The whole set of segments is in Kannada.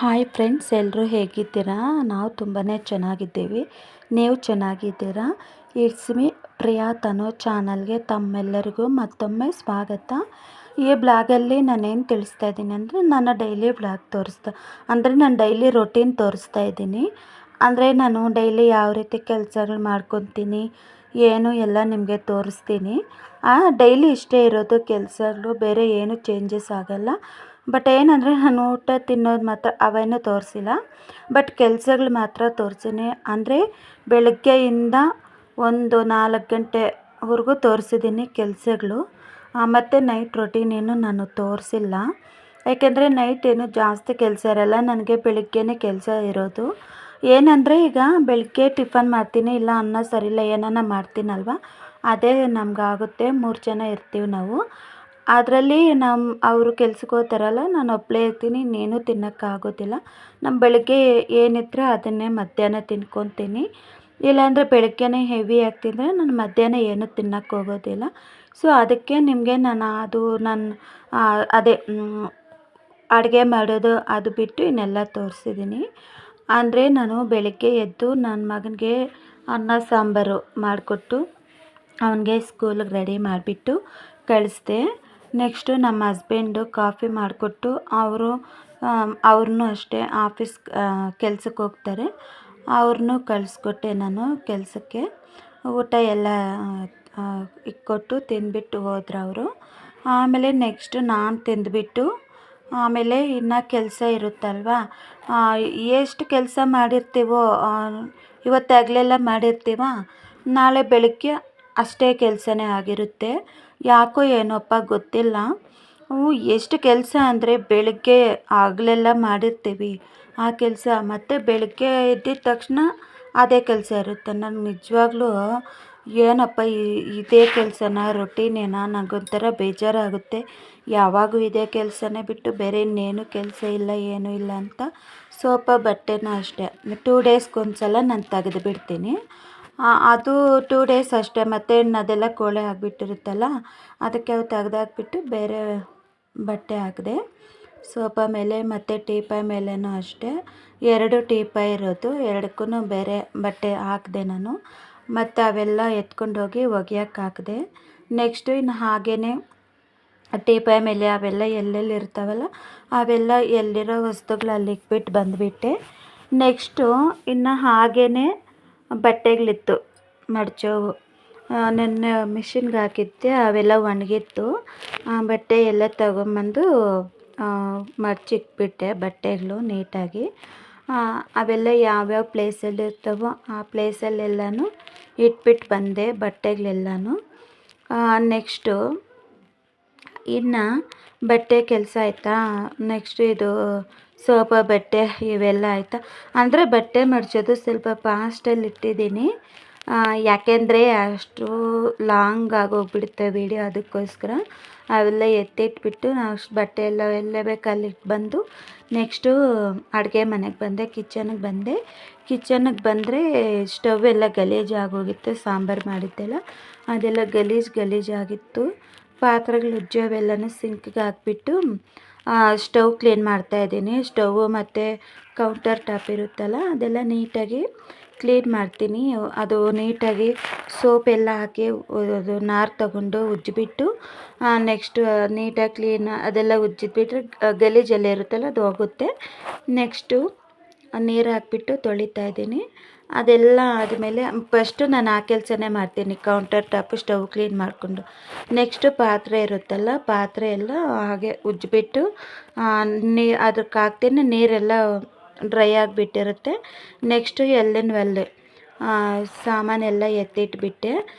ಹಾಯ್ ಫ್ರೆಂಡ್ಸ್, ಎಲ್ಲರೂ ಹೇಗಿದ್ದೀರಾ? ನಾವು ತುಂಬಾ ಚೆನ್ನಾಗಿದ್ದೀವಿ. ನೀವು ಚೆನ್ನಾಗಿದ್ದೀರಾ? ಇಟ್ಸ್ ಮೀ ಪ್ರಿಯಾ ತನು ಚಾನಲ್ಗೆ ತಮ್ಮೆಲ್ಲರಿಗೂ ಮತ್ತೊಮ್ಮೆ ಸ್ವಾಗತ. ಈ ಬ್ಲಾಗಲ್ಲಿ ನಾನೇನು ತಿಳಿಸ್ತಾ ಇದ್ದೀನಿ ಅಂದರೆ, ನನ್ನ ಡೈಲಿ ಬ್ಲಾಗ್ ನಾನು ಡೈಲಿ ರೊಟೀನ್ ತೋರಿಸ್ತಾ ಇದ್ದೀನಿ. ಅಂದರೆ ನಾನು ಡೈಲಿ ಯಾವ ರೀತಿ ಕೆಲಸಗಳು ಮಾಡ್ಕೊತೀನಿ ಏನು ಎಲ್ಲ ನಿಮಗೆ ತೋರಿಸ್ತೀನಿ. ಡೈಲಿ ಇಷ್ಟೇ ಇರೋದು ಕೆಲಸಗಳು, ಬೇರೆ ಏನು ಚೇಂಜಸ್ ಆಗಲ್ಲ. ಬಟ್ ಏನಂದರೆ, ನಾನು ಊಟ ತಿನ್ನೋದು ಮಾತ್ರ ಅವೇನೂ ತೋರಿಸಿಲ್ಲ. ಬಟ್ ಕೆಲಸಗಳು ಮಾತ್ರ ತೋರಿಸೀನಿ. ಅಂದರೆ ಬೆಳಗ್ಗೆಯಿಂದ ಒಂದು 4 ಗಂಟೆವರೆಗೂ ತೋರಿಸಿದ್ದೀನಿ ಕೆಲಸಗಳು. ಮತ್ತು ನೈಟ್ ರೊಟೀನ್ ಏನು ನಾನು ತೋರಿಸಿಲ್ಲ. ಯಾಕೆಂದರೆ ನೈಟ್ ಏನು ಜಾಸ್ತಿ ಕೆಲಸ ಇರಲ್ಲ, ನನಗೆ ಬೆಳಗ್ಗೆನೇ ಕೆಲಸ ಇರೋದು. ಏನಂದರೆ, ಈಗ ಬೆಳಗ್ಗೆ ಟಿಫನ್ ಮಾಡ್ತೀನಿ, ಇಲ್ಲ ಅನ್ನ ಸರಿಯಿಲ್ಲ ಏನಾನ ಮಾಡ್ತೀನಲ್ವ, ಅದೇ ನಮಗಾಗುತ್ತೆ. 3 ಜನ ಇರ್ತೀವಿ ನಾವು. ಅದರಲ್ಲಿ ಅವರು ಕೆಲ್ಸಕ್ಕೆ ಹೋಗ್ತಾರಲ್ಲ, ನಾನು ಒಬ್ಬಳೇ ಇರ್ತೀನಿ, ಇನ್ನೇನು ತಿನ್ನೋಕ್ಕಾಗೋದಿಲ್ಲ. ಬೆಳಗ್ಗೆ ಏನಿದ್ರೆ ಅದನ್ನೇ ಮಧ್ಯಾಹ್ನ ತಿನ್ಕೊತೀನಿ. ಇಲ್ಲಾಂದರೆ ಬೆಳಗ್ಗೆನೇ ಹೆವಿ ಆಗ್ತಿದ್ರೆ ನಾನು ಮಧ್ಯಾಹ್ನ ಏನೂ ತಿನ್ನೋಕ್ಕೆ ಹೋಗೋದಿಲ್ಲ. ಸೊ ಅದಕ್ಕೆ ನಿಮಗೆ ಅದೇ ಅಡುಗೆ ಮಾಡೋದು ಅದು ಬಿಟ್ಟು ಇನ್ನೆಲ್ಲ ತೋರಿಸಿದ್ದೀನಿ. ಅಂದರೆ ನಾನು ಬೆಳಗ್ಗೆ ಎದ್ದು ನನ್ನ ಮಗನಿಗೆ ಅನ್ನ ಸಾಂಬಾರು ಮಾಡಿಕೊಟ್ಟು ಅವನಿಗೆ ಸ್ಕೂಲಿಗೆ ರೆಡಿ ಮಾಡಿಬಿಟ್ಟು ಕಳಿಸ್ದೆ. ನೆಕ್ಸ್ಟು ನಮ್ಮ ಹಸ್ಬೆಂಡು ಕಾಫಿ ಮಾಡಿಕೊಟ್ಟು ಅವ್ರನ್ನೂ ಅಷ್ಟೇ ಆಫೀಸ್ ಕೆಲ್ಸಕ್ಕೆ ಹೋಗ್ತಾರೆ. ಅವ್ರನ್ನೂ ಕಳಿಸ್ಕೊಟ್ಟೆ ನಾನು ಕೆಲಸಕ್ಕೆ. ಊಟ ಎಲ್ಲ ಇಕ್ಕೊಟ್ಟು ತಿಂದ್ಬಿಟ್ಟು ಹೋದ್ರು ಅವರು. ಆಮೇಲೆ ನೆಕ್ಸ್ಟು ನಾನು ತಿಂದುಬಿಟ್ಟು ಆಮೇಲೆ ಇನ್ನು ಕೆಲಸ ಇರುತ್ತಲ್ವ, ಎಷ್ಟು ಕೆಲಸ ಮಾಡಿರ್ತೀವೋ ಇವತ್ತು ಹಗಲೆಲ್ಲ ಮಾಡಿರ್ತೀವ, ನಾಳೆ ಬೆಳಗ್ಗೆ ಅಷ್ಟೇ ಕೆಲಸನೇ ಆಗಿರುತ್ತೆ. ಯಾಕೋ ಏನೋಪ್ಪ ಗೊತ್ತಿಲ್ಲ. ಎಷ್ಟು ಕೆಲಸ ಅಂದರೆ, ಬೆಳಗ್ಗೆ ಹಗಲೆಲ್ಲ ಮಾಡಿರ್ತೀವಿ ಆ ಕೆಲಸ, ಮತ್ತು ಬೆಳಗ್ಗೆ ಎದ್ದಿದ ತಕ್ಷಣ ಅದೇ ಕೆಲಸ ಇರುತ್ತೆ. ನನಗೆ ನಿಜವಾಗ್ಲೂ ಏನಪ್ಪ ಇದೇ ಕೆಲಸನ, ರೊಟೀನೇನಾ, ನನಗೊಂಥರ ಬೇಜಾರಾಗುತ್ತೆ. ಯಾವಾಗೂ ಇದೇ ಕೆಲಸನೇ ಬಿಟ್ಟು ಬೇರೆ ಇನ್ನೇನು ಕೆಲಸ ಇಲ್ಲ, ಏನೂ ಇಲ್ಲ ಅಂತ. ಸ್ವಲ್ಪ ಬಟ್ಟೆನೂ ಅಷ್ಟೇ 2 ಡೇಸ್ಗೊಂದ್ಸಲ ನಾನು ತೆಗೆದು ಬಿಡ್ತೀನಿ. ಅದು 2 ಡೇಸ್ ಅಷ್ಟೇ. ಮತ್ತು ಅದೆಲ್ಲ ಕೋಳೆ ಆಗಿಬಿಟ್ಟಿರುತ್ತಲ್ಲ, ಅದಕ್ಕೆ ಅವು ತೆಗೆದಾಕ್ಬಿಟ್ಟು ಬೇರೆ ಬಟ್ಟೆ ಹಾಕಿದೆ. ಸೋಫಾ ಮೇಲೆ ಮತ್ತು ಟೀಪಾಯ್ ಮೇಲೆನೂ ಅಷ್ಟೇ 2 ಟೀಪಾಯ್ ಇರೋದು, 2ಕ್ಕೂ ಬೇರೆ ಬಟ್ಟೆ ಹಾಕಿದೆ ನಾನು. ಮತ್ತು ಅವೆಲ್ಲ ಎತ್ಕೊಂಡೋಗಿ ಒಗೆಯೋಕ್ಕೆ ಹಾಕಿದೆ. ನೆಕ್ಸ್ಟು ಇನ್ನು ಹಾಗೆಯೇ ಟೀಪಾಯ್ ಮೇಲೆ ಅವೆಲ್ಲ ಎಲ್ಲೆಲ್ಲಿ ಇರ್ತಾವಲ್ಲ, ಅವೆಲ್ಲ ಎಲ್ಲಿರೋ ವಸ್ತುಗಳು ಅಲ್ಲಿ ಇಕ್ಬಿಟ್ಟು ಬಂದುಬಿಟ್ಟೆ. ನೆಕ್ಸ್ಟು ಇನ್ನು ಹಾಗೆಯೇ ಬಟ್ಟೆಗಳಿತ್ತು ಮಡಚೋವು, ನೆನ್ನೆ ಮಿಷಿನ್ಗೆ ಹಾಕಿದ್ದೆ, ಅವೆಲ್ಲ ಒಣಗಿತ್ತು. ಬಟ್ಟೆ ಎಲ್ಲ ತಗೊಂಬಂದು ಮಡಚಿಟ್ಬಿಟ್ಟೆ ಬಟ್ಟೆಗಳು ನೀಟಾಗಿ. ಅವೆಲ್ಲ ಯಾವ್ಯಾವ ಪ್ಲೇಸಲ್ಲಿ ಇರ್ತಾವೋ ಆ ಪ್ಲೇಸಲ್ಲೆಲ್ಲನೂ ಇಟ್ಬಿಟ್ಟು ಬಂದೆ ಬಟ್ಟೆಗಳೆಲ್ಲನೂ. ನೆಕ್ಸ್ಟು ಇನ್ನು ಬಟ್ಟೆ ಕೆಲಸ ಆಯಿತಾ. ನೆಕ್ಸ್ಟು ಇದು ಸೋಫಾ ಬಟ್ಟೆ ಇವೆಲ್ಲ ಆಯಿತಾ. ಅಂದರೆ ಬಟ್ಟೆ ಮಡಚೋದು ಸ್ವಲ್ಪ ಫಾಸ್ಟಲ್ಲಿ ಇಟ್ಟಿದ್ದೀನಿ, ಯಾಕೆಂದರೆ ಅಷ್ಟು ಲಾಂಗ್ ಆಗೋಗ್ಬಿಡುತ್ತೆ ವೀಡಿಯೋ. ಅದಕ್ಕೋಸ್ಕರ ಅವೆಲ್ಲ ಎತ್ತಿಟ್ಬಿಟ್ಟು ಅಷ್ಟು ಬಟ್ಟೆ ಎಲ್ಲ ಎಲ್ಲೇ ಬೇಕು ಅಲ್ಲಿ ಬಂದು ನೆಕ್ಸ್ಟು ಅಡುಗೆ ಮನೆಗೆ ಬಂದೆ, ಕಿಚನ್ನಿಗೆ ಬಂದರೆ ಸ್ಟವ್ ಎಲ್ಲ ಗಲೀಜಾಗೋಗಿತ್ತು. ಸಾಂಬಾರು ಮಾಡಿದ್ದೆಲ್ಲ ಅದೆಲ್ಲ ಗಲೀಜಾಗಿತ್ತು. ಪಾತ್ರೆಗಳು ಉಜ್ಜೋವೆಲ್ಲನೂ ಸಿಂಕ್ಗೆ ಹಾಕ್ಬಿಟ್ಟು ಸ್ಟವ್ ಕ್ಲೀನ್ ಮಾಡ್ತಾಯಿದ್ದೀನಿ. ಸ್ಟವ್ವು ಮತ್ತು ಕೌಂಟರ್ ಟಾಪ್ ಇರುತ್ತಲ್ಲ, ಅದೆಲ್ಲ ನೀಟಾಗಿ ಕ್ಲೀನ್ ಮಾಡ್ತೀನಿ. ಅದು ನೀಟಾಗಿ ಸೋಪ್ ಎಲ್ಲ ಹಾಕಿ ಅದು ನಾರು ತಗೊಂಡು ಉಜ್ಜಿಬಿಟ್ಟು ನೆಕ್ಸ್ಟು ನೀಟಾಗಿ ಅದೆಲ್ಲ ಉಜ್ಜಿಬಿಟ್ರೆ ಗಲೀಜೆಲ್ಲ ಇರುತ್ತಲ್ಲ ಅದು ಹೋಗುತ್ತೆ. ನೆಕ್ಸ್ಟು ನೀರು ಹಾಕ್ಬಿಟ್ಟು ತೊಳಿತಾ ಇದ್ದೀನಿ. ಅದೆಲ್ಲ ಆದಮೇಲೆ ಫಸ್ಟು ನಾನು ಆ ಕೆಲಸನೇ ಮಾಡ್ತೀನಿ, ಕೌಂಟರ್ ಟಾಪು ಸ್ಟವ್ ಕ್ಲೀನ್ ಮಾಡಿಕೊಂಡು. ನೆಕ್ಸ್ಟು ಪಾತ್ರೆ ಇರುತ್ತಲ್ಲ, ಪಾತ್ರೆ ಎಲ್ಲ ಹಾಗೆ ಉಜ್ಜಿಬಿಟ್ಟು ಅದಕ್ಕೆ ಹಾಕ್ತೀನಿ. ನೀರೆಲ್ಲ ಡ್ರೈ ಆಗಿಬಿಟ್ಟಿರುತ್ತೆ. ನೆಕ್ಸ್ಟು ಒಲೆ ಸಾಮಾನೆಲ್ಲ ಎತ್ತಿಟ್ಬಿಟ್ಟೆ.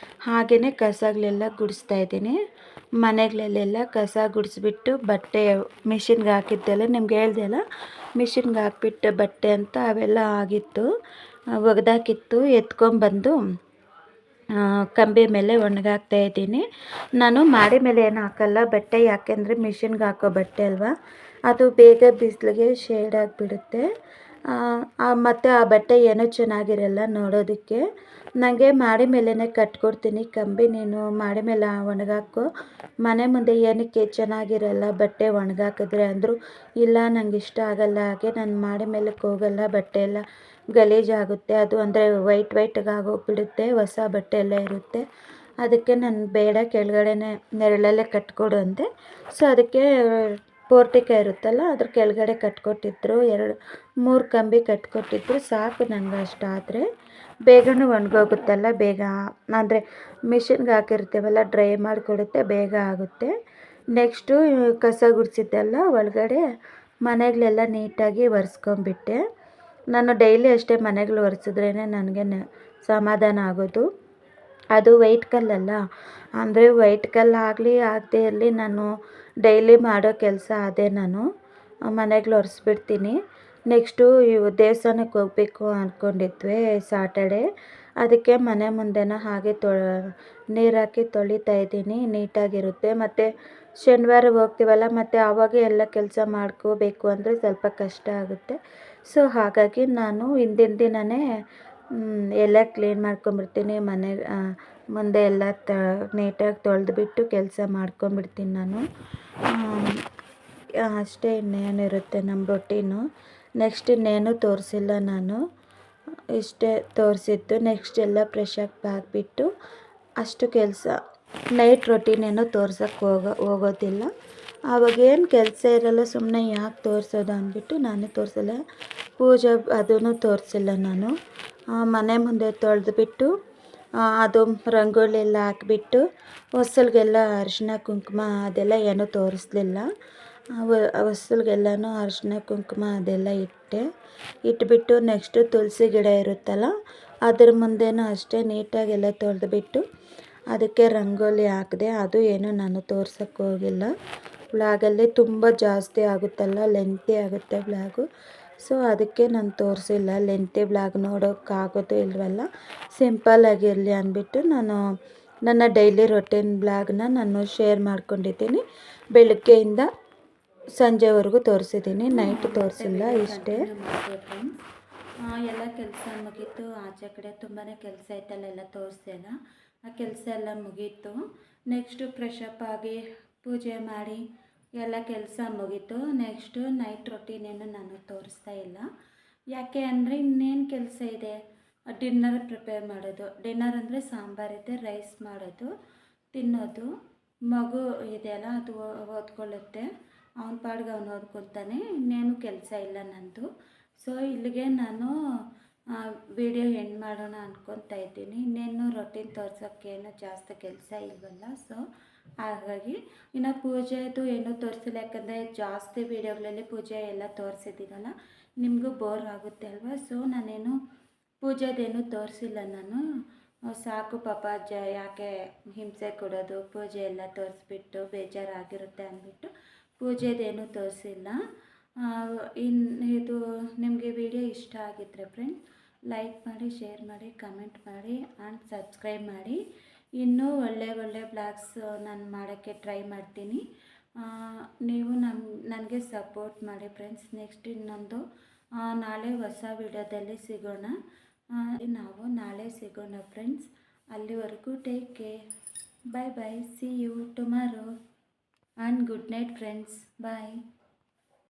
ಹಾಗೆಯೇ ಕಸಗಳೆಲ್ಲ ಗುಡಿಸ್ತಾಯಿದ್ದೀನಿ. ಮನೆಗಳಲ್ಲೆಲ್ಲ ಕಸ ಗುಡಿಸ್ಬಿಟ್ಟು ಬಟ್ಟೆ ಮಿಷಿನ್ಗೆ ಹಾಕಿದ್ದೆಲ್ಲ ನಿಮ್ಗೆ ಹೇಳ್ದೆ ಅಲ್ಲ, ಮಿಷಿನ್ಗೆ ಹಾಕ್ಬಿಟ್ಟು ಬಟ್ಟೆ ಅಂತ ಅವೆಲ್ಲ ಆಗಿತ್ತು, ಒಗೆದಾಕಿತ್ತು. ಎತ್ಕೊಂಬಂದು ಕಂಬಿ ಮೇಲೆ ಒಣಗಾಕ್ತಾಯಿದ್ದೀನಿ. ನಾನು ಮಾಡಿ ಮೇಲೆ ಏನು ಹಾಕಲ್ಲ ಬಟ್ಟೆ, ಯಾಕೆಂದರೆ ಮಿಷಿನ್ಗೆ ಹಾಕೋ ಬಟ್ಟೆ ಅಲ್ವಾ, ಅದು ಬೇಗ ಬಿಸಿಲಿಗೆ ಶೇಡ್ ಆಗಿಬಿಡುತ್ತೆ. ಮತ್ತು ಆ ಬಟ್ಟೆ ಏನೂ ಚೆನ್ನಾಗಿರಲ್ಲ ನೋಡೋದಕ್ಕೆ. ನನಗೆ ಮಾಡಿ ಮೇಲೇ ಕಟ್ಕೊಡ್ತೀನಿ, ಕಂಬಿ ನೀನು ಮಾಡಿ ಮೇಲೆ ಒಣಗಾಕು, ಮನೆ ಮುಂದೆ ಏನಕ್ಕೆ ಚೆನ್ನಾಗಿರಲ್ಲ ಬಟ್ಟೆ ಒಣಗಾಕಿದ್ರೆ ಅಂದರು. ಇಲ್ಲ ನಂಗೆ ಇಷ್ಟ ಆಗಲ್ಲ, ಹಾಗೆ ನಾನು ಮಾಡಿ ಮೇಲಕ್ಕೆ ಹೋಗಲ್ಲ, ಬಟ್ಟೆ ಎಲ್ಲ ಗಲೀಜಾಗುತ್ತೆ, ಅದು ಅಂದರೆ ವೈಟ್ಗೆ ಆಗೋಗ್ಬಿಡುತ್ತೆ, ಹೊಸ ಬಟ್ಟೆ ಎಲ್ಲ ಇರುತ್ತೆ, ಅದಕ್ಕೆ ನಾನು ಬೇಡ ಕೆಳಗಡೆನೇ ನೆರಳಲ್ಲೇ ಕಟ್ಕೊಡು ಅಂದೆ. ಸೊ ಅದಕ್ಕೆ ಪೋರ್ಟಿಕ ಇರುತ್ತಲ್ಲ ಅದ್ರ ಕೆಳಗಡೆ ಕಟ್ಕೊಟ್ಟಿದ್ರು, 2-3 ಕಂಬಿ ಕಟ್ಕೊಟ್ಟಿದ್ರು, ಸಾಕು ನನಗೆ ಅಷ್ಟಾದರೆ ಬೇಗನೂ ಒಣಗೋಗುತ್ತಲ್ಲ, ಬೇಗ ಅಂದರೆ ಮಿಷಿನ್ಗೆ ಹಾಕಿರ್ತೀವಲ್ಲ, ಡ್ರೈ ಮಾಡಿಕೊಡುತ್ತೆ, ಬೇಗ ಆಗುತ್ತೆ. ನೆಕ್ಸ್ಟು ಕಸ ಗುಡಿಸಿದ್ದೆಲ್ಲ ಒಳಗಡೆ ಮನೆಗಳೆಲ್ಲ ನೀಟಾಗಿ ಒರೆಸ್ಕೊಂಬಿಟ್ಟೆ. ನಾನು ಡೈಲಿ ಅಷ್ಟೇ ಮನೆಗಳು ಒರೆಸಿದ್ರೇ ನನಗೆ ಸಮಾಧಾನ ಆಗೋದು. ಅದು ವೈಟ್ ಕಲ್ಲಲ್ಲ, ಅಂದರೆ ವೈಟ್ ಕಲ್ಲಾಗಲಿ ಆಗದೇ ಇರಲಿ, ನಾನು ಡೈಲಿ ಮಾಡೋ ಕೆಲಸ ಅದೇ. ನಾನು ಮನೆಗಳು ಒರೆಸ್ಬಿಡ್ತೀನಿ. ನೆಕ್ಸ್ಟು ಇವು ದೇವಸ್ಥಾನಕ್ಕೆ ಹೋಗಬೇಕು ಅಂದ್ಕೊಂಡಿದ್ವಿ ಸಾಟರ್ಡೆ, ಅದಕ್ಕೆ ಮನೆ ಮುಂದೆನ ಹಾಗೆ ನೀರು ಹಾಕಿ ತೊಳಿತಾ ಇದ್ದೀನಿ, ನೀಟಾಗಿರುತ್ತೆ. ಮತ್ತು ಶನಿವಾರ ಹೋಗ್ತೀವಲ್ಲ, ಮತ್ತು ಆವಾಗ ಎಲ್ಲ ಕೆಲಸ ಮಾಡ್ಕೋಬೇಕು ಅಂದರೆ ಸ್ವಲ್ಪ ಕಷ್ಟ ಆಗುತ್ತೆ. ಸೊ ಹಾಗಾಗಿ ನಾನು ಹಿಂದಿನ ದಿನವೇ ಎಲ್ಲ ಕ್ಲೀನ್ ಮಾಡ್ಕೊಂಬಿಡ್ತೀನಿ, ಮನೆ ಮುಂದೆ ಎಲ್ಲ ನೀಟಾಗಿ ತೊಳೆದ್ಬಿಟ್ಟು ಕೆಲಸ ಮಾಡ್ಕೊಂಬಿಡ್ತೀನಿ ನಾನು. ಅಷ್ಟೇ, ಇನ್ನೇನಿರುತ್ತೆ ನಮ್ಮ ರೊಟೀನು. ನೆಕ್ಸ್ಟ್ ಇನ್ನೇನು ತೋರಿಸಿಲ್ಲ ನಾನು, ಇಷ್ಟೇ ತೋರಿಸಿದ್ದು. ನೆಕ್ಸ್ಟ್ ಎಲ್ಲ ಫ್ರೆಶ್ ಅಪ್ ಆಗಿಬಿಟ್ಟು ಅಷ್ಟು ಕೆಲಸ, ನೈಟ್ ರೊಟೀನ್ ಏನೋ ತೋರ್ಸೋಕ್ಕೆ ಹೋಗೋದಿಲ್ಲ. ಆವಾಗೇನು ಕೆಲಸ ಇರಲ್ಲ, ಸುಮ್ಮನೆ ಯಾಕೆ ತೋರಿಸೋದು ಅಂದ್ಬಿಟ್ಟು ನಾನು ತೋರಿಸಲ್ಲ. ಪೂಜೆ ಅದೂ ತೋರಿಸಿಲ್ಲ ನಾನು. ಮನೆ ಮುಂದೆ ತೊಳೆದ್ಬಿಟ್ಟು ಅದು ರಂಗೋಲಿ ಎಲ್ಲ ಹಾಕ್ಬಿಟ್ಟು ಹೊಸಲಿಗೆಲ್ಲ ಅರಿಶಿನ ಕುಂಕುಮ ಅದೆಲ್ಲ ಏನೂ ತೋರಿಸ್ಲಿಲ್ಲ. ಹೊಸಲಿಗೆಲ್ಲನೂ ಅರಿಶಿನ ಕುಂಕುಮ ಅದೆಲ್ಲ ಇಟ್ಬಿಟ್ಟು ನೆಕ್ಸ್ಟು ತುಳಸಿ ಗಿಡ ಇರುತ್ತಲ್ಲ, ಅದ್ರ ಮುಂದೆನೂ ಅಷ್ಟೇ ನೀಟಾಗೆಲ್ಲ ತೊಳೆದ್ಬಿಟ್ಟು ಅದಕ್ಕೆ ರಂಗೋಲಿ ಹಾಕಿದೆ. ಅದು ಏನೂ ನಾನು ತೋರ್ಸೋಕ್ಕೆ ಹೋಗಿಲ್ಲ. ಬ್ಲಾಗಲ್ಲಿ ತುಂಬ ಜಾಸ್ತಿ ಆಗುತ್ತಲ್ಲ, ಲೆಂತಿ ಆಗುತ್ತೆ ಬ್ಲಾಗು. ಸೊ ಅದಕ್ಕೆ ನಾನು ತೋರಿಸಿಲ್ಲ, ಲೆಂತಿ ಬ್ಲಾಗ್ ನೋಡೋಕ್ಕಾಗೋದು ಇಲ್ವಲ್ಲ, ಸಿಂಪಲ್ಲಾಗಿರಲಿ ಅಂದ್ಬಿಟ್ಟು ನಾನು ನನ್ನ ಡೈಲಿ ರೊಟೀನ್ ಬ್ಲಾಗ್ನ ನಾನು ಶೇರ್ ಮಾಡ್ಕೊಂಡಿದ್ದೀನಿ. ಬೆಳಗ್ಗೆಯಿಂದ ಸಂಜೆವರೆಗೂ ತೋರಿಸಿದ್ದೀನಿ, ನೈಟ್ ತೋರಿಸಿಲ್ಲ. ಇಷ್ಟೇ ಎಲ್ಲ ಕೆಲಸ ಮುಗೀತು. ಆಚೆ ಕಡೆ ತುಂಬಾ ಕೆಲಸ ಐತಲ್ಲ, ಎಲ್ಲ ತೋರಿಸ್ದೆಲ್ಲ ಆ ಕೆಲಸ ಎಲ್ಲ ಮುಗೀತು. ನೆಕ್ಸ್ಟು ಫ್ರೆಶ್ ಅಪ್ ಆಗಿ ಪೂಜೆ ಮಾಡಿ ಎಲ್ಲ ಕೆಲಸ ಮುಗೀತು. ನೆಕ್ಸ್ಟು ನೈಟ್ ರೊಟೀನೇನು ನಾನು ತೋರಿಸ್ತಾ ಇಲ್ಲ. ಯಾಕೆ ಅಂದರೆ ಇನ್ನೇನು ಕೆಲಸ ಇದೆ, ಡಿನ್ನರ್ ಪ್ರಿಪೇರ್ ಮಾಡೋದು. ಡಿನ್ನರ್ ಅಂದರೆ ಸಾಂಬಾರಿದೆ, ರೈಸ್ ಮಾಡೋದು, ತಿನ್ನೋದು. ಮಗು ಇದೆಯಲ್ಲ, ಅದು ಓದ್ಕೊಳ್ಳುತ್ತೆ, ಅವನ ಪಾಡ್ಗೆ ಅವನು ಓದ್ಕೊತಾನೆ, ಇನ್ನೇನು ಕೆಲಸ ಇಲ್ಲ ನಂದು. ಸೊ ಇಲ್ಲಿಗೆ ನಾನು ವಿಡಿಯೋ ಎಂಡ್ ಮಾಡೋಣ ಅಂದ್ಕೊತಾ ಇದ್ದೀನಿ. ಇನ್ನೇನು ರೊಟೀನ್ ತೋರ್ಸೋಕ್ಕೇನು ಜಾಸ್ತಿ ಕೆಲಸ ಇಲ್ವಲ್ಲ, ಸೊ ಹಾಗಾಗಿ ಇನ್ನು ಪೂಜೆದು ಏನೂ ತೋರಿಸಿಲ್ಲ. ಯಾಕಂದರೆ ಜಾಸ್ತಿ ವೀಡಿಯೋಗಳಲ್ಲಿ ಪೂಜೆ ಎಲ್ಲ ತೋರಿಸಿದ್ದೀನಲ್ಲ, ನಿಮಗೂ ಬೋರ್ ಆಗುತ್ತೆ ಅಲ್ವಾ. ಸೊ ನಾನೇನು ಪೂಜೆದೇನು ತೋರಿಸಿಲ್ಲ ನಾನು. ಸಾಕು ಪಾಪ ಯಾಕೆ ಹಿಂಸೆ ಕೊಡೋದು, ಪೂಜೆ ಎಲ್ಲ ತೋರಿಸ್ಬಿಟ್ಟು ಬೇಜಾರಾಗಿರುತ್ತೆ ಅಂದ್ಬಿಟ್ಟು ಪೂಜೆದೇನು ತೋರಿಸಿಲ್ಲ. ಇದು ನಿಮಗೆ ವಿಡಿಯೋ ಇಷ್ಟ ಆಗಿದ್ದರೆ ಫ್ರೆಂಡ್ಸ್ ಲೈಕ್ ಮಾಡಿ, ಶೇರ್ ಮಾಡಿ, ಕಮೆಂಟ್ ಮಾಡಿ ಆ್ಯಂಡ್ ಸಬ್ಸ್ಕ್ರೈಬ್ ಮಾಡಿ. ಇನ್ನೂ ಒಳ್ಳೆ ಬ್ಲಾಗ್ಸ್ ನಾನು ಮಾಡೋಕ್ಕೆ ಟ್ರೈ ಮಾಡ್ತೀನಿ. ನೀವು ನನಗೆ ಸಪೋರ್ಟ್ ಮಾಡಿ ಫ್ರೆಂಡ್ಸ್. ನೆಕ್ಸ್ಟ್ ಇನ್ನೊಂದು ನಾಳೆ ಹೊಸ ವಿಡಿಯೋದಲ್ಲಿ ಸಿಗೋಣ. ನಾವು ನಾಳೆ ಸಿಗೋಣ ಫ್ರೆಂಡ್ಸ್. ಅಲ್ಲಿವರೆಗೂ take care, bye bye, see you tomorrow and good night friends, bye.